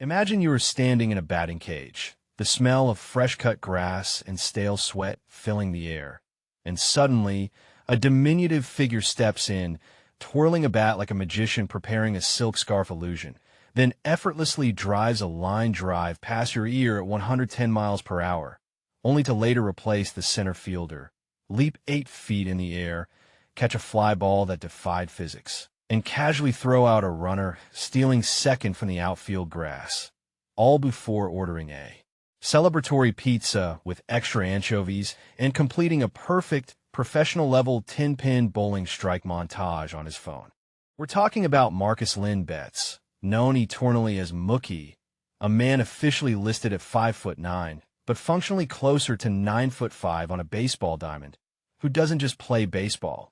Imagine you are standing in a batting cage, the smell of fresh-cut grass and stale sweat filling the air. And suddenly, a diminutive figure steps in, twirling a bat like a magician preparing a silk scarf illusion, then effortlessly drives a line drive past your ear at 110 miles per hour, only to later replace the center fielder, leap 8 feet in the air, catch a fly ball that defied physics, and casually throw out a runner, stealing second from the outfield grass, all before ordering a celebratory pizza with extra anchovies and completing a perfect, professional-level 10-pin bowling strike montage on his phone. We're talking about Marcus Betts, known eternally as Mookie, a man officially listed at 5'9", but functionally closer to 9'5" on a baseball diamond, who doesn't just play baseball.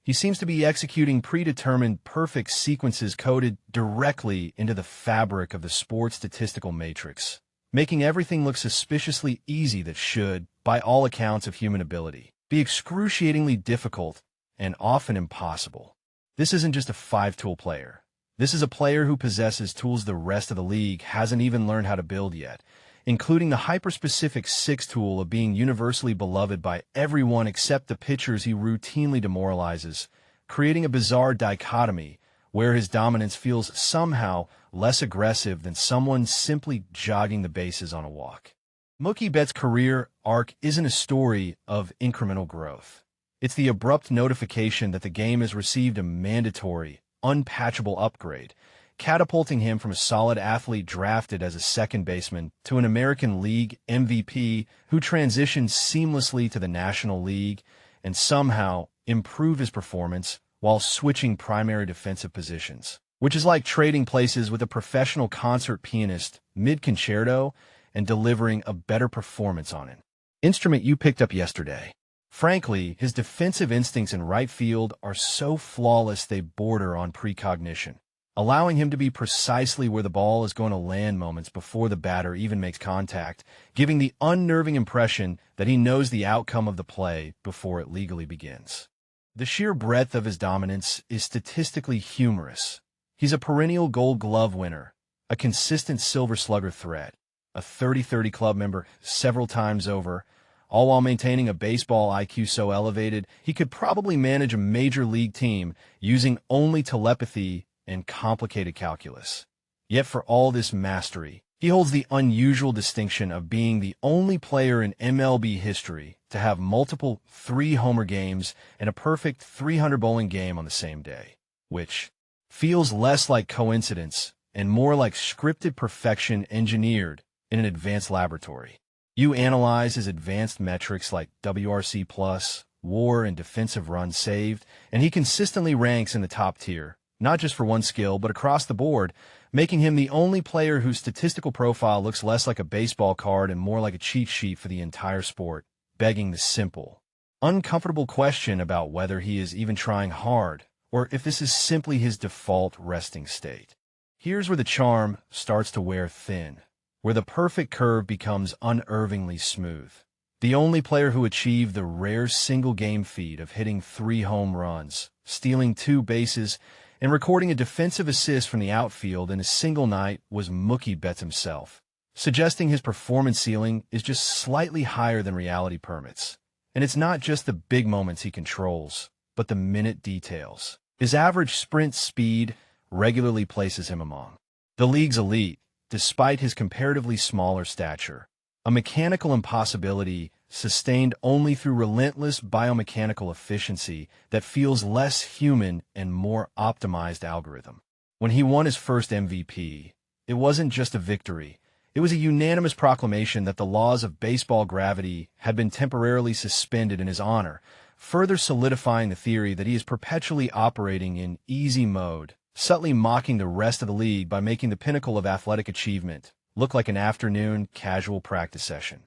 He seems to be executing predetermined perfect sequences coded directly into the fabric of the sports statistical matrix, making everything look suspiciously easy that should, by all accounts of human ability, be excruciatingly difficult and often impossible. This isn't just a 5-tool player. This is a player who possesses tools the rest of the league hasn't even learned how to build yet, including the hyper-specific 6 tool of being universally beloved by everyone except the pitchers he routinely demoralizes, creating a bizarre dichotomy where his dominance feels somehow less aggressive than someone simply jogging the bases on a walk. Mookie Betts' career arc isn't a story of incremental growth. It's the abrupt notification that the game has received a mandatory, unpatchable upgrade, catapulting him from a solid athlete drafted as a second baseman to an American League MVP who transitioned seamlessly to the National League and somehow improved his performance while switching primary defensive positions, which is like trading places with a professional concert pianist mid-concerto and delivering a better performance on an instrument you picked up yesterday. Frankly, his defensive instincts in right field are so flawless they border on precognition, allowing him to be precisely where the ball is going to land moments before the batter even makes contact, giving the unnerving impression that he knows the outcome of the play before it legally begins. The sheer breadth of his dominance is statistically humorous. He's a perennial Gold Glove winner, a consistent Silver Slugger threat, a 30-30 club member several times over, all while maintaining a baseball IQ so elevated he could probably manage a major league team using only telepathy and complicated calculus. Yet for all this mastery, he holds the unusual distinction of being the only player in MLB history to have multiple 3-homer games and a perfect 300 bowling game on the same day, which feels less like coincidence and more like scripted perfection engineered in an advanced laboratory. You analyze his advanced metrics like WRC+, WAR, and defensive runs saved, and he consistently ranks in the top tier, not just for one skill, but across the board, making him the only player whose statistical profile looks less like a baseball card and more like a cheat sheet for the entire sport, begging the simple, uncomfortable question about whether he is even trying hard, or if this is simply his default resting state. Here's where the charm starts to wear thin, where the perfect curve becomes unervingly smooth. The only player who achieved the rare single-game feat of hitting 3 home runs, stealing 2 bases, and recording a defensive assist from the outfield in a single night was Mookie Betts himself, suggesting his performance ceiling is just slightly higher than reality permits. And it's not just the big moments he controls, but the minute details. His average sprint speed regularly places him among the league's elite, despite his comparatively smaller stature, a mechanical impossibility sustained only through relentless biomechanical efficiency that feels less human and more optimized algorithm. When he won his first MVP, it wasn't just a victory. It was a unanimous proclamation that the laws of baseball gravity had been temporarily suspended in his honor, further solidifying the theory that he is perpetually operating in easy mode, subtly mocking the rest of the league by making the pinnacle of athletic achievement look like an afternoon casual practice session.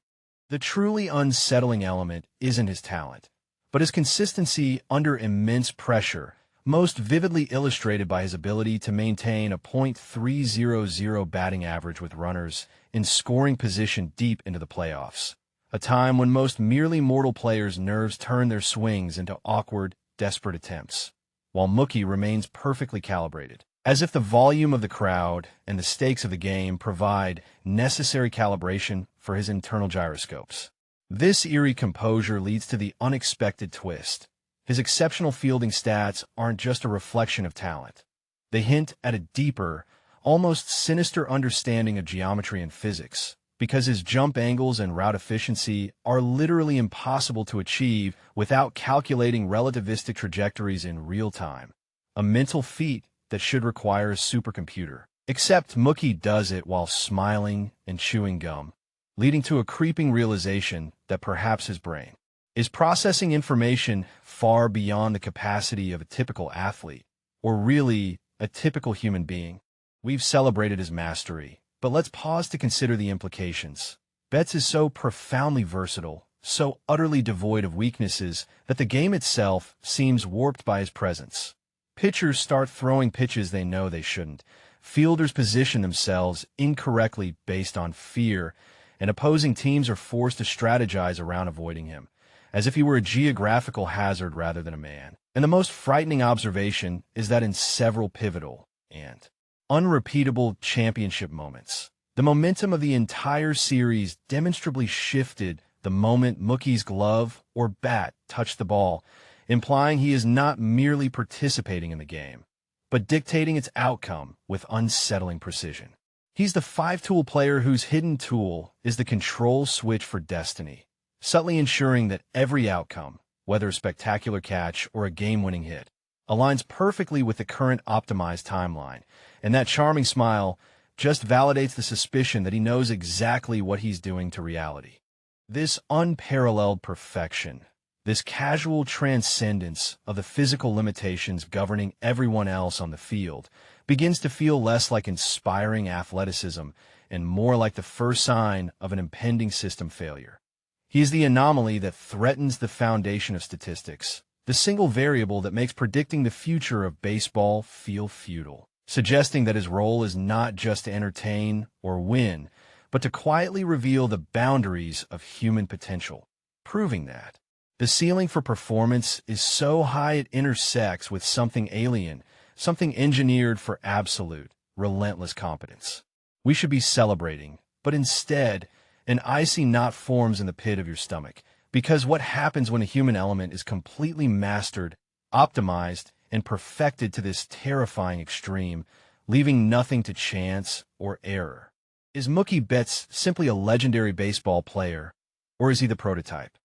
The truly unsettling element isn't his talent, but his consistency under immense pressure, most vividly illustrated by his ability to maintain a .300 batting average with runners in scoring position deep into the playoffs, a time when most merely mortal players' nerves turn their swings into awkward, desperate attempts, while Mookie remains perfectly calibrated, as if the volume of the crowd and the stakes of the game provide necessary calibration for his internal gyroscopes. This eerie composure leads to the unexpected twist. His exceptional fielding stats aren't just a reflection of talent. They hint at a deeper, almost sinister understanding of geometry and physics, because his jump angles and route efficiency are literally impossible to achieve without calculating relativistic trajectories in real time. A mental feat that should require a supercomputer. Except Mookie does it while smiling and chewing gum, leading to a creeping realization that perhaps his brain is processing information far beyond the capacity of a typical athlete, or really a typical human being. We've celebrated his mastery, but let's pause to consider the implications. Betts is so profoundly versatile, so utterly devoid of weaknesses, that the game itself seems warped by his presence. Pitchers start throwing pitches they know they shouldn't. Fielders position themselves incorrectly based on fear, and opposing teams are forced to strategize around avoiding him, as if he were a geographical hazard rather than a man. And the most frightening observation is that in several pivotal and unrepeatable championship moments, the momentum of the entire series demonstrably shifted the moment Mookie's glove or bat touched the ball, implying he is not merely participating in the game, but dictating its outcome with unsettling precision. He's the five-tool player whose hidden tool is the control switch for destiny, subtly ensuring that every outcome, whether a spectacular catch or a game-winning hit, aligns perfectly with the current optimized timeline, and that charming smile just validates the suspicion that he knows exactly what he's doing to reality. This unparalleled perfection, this casual transcendence of the physical limitations governing everyone else on the field, begins to feel less like inspiring athleticism and more like the first sign of an impending system failure. He is the anomaly that threatens the foundation of statistics, the single variable that makes predicting the future of baseball feel futile, suggesting that his role is not just to entertain or win, but to quietly reveal the boundaries of human potential, proving that the ceiling for performance is so high it intersects with something alien, something engineered for absolute, relentless competence. We should be celebrating, but instead, an icy knot forms in the pit of your stomach, because what happens when a human element is completely mastered, optimized, and perfected to this terrifying extreme, leaving nothing to chance or error? Is Mookie Betts simply a legendary baseball player, or is he the prototype?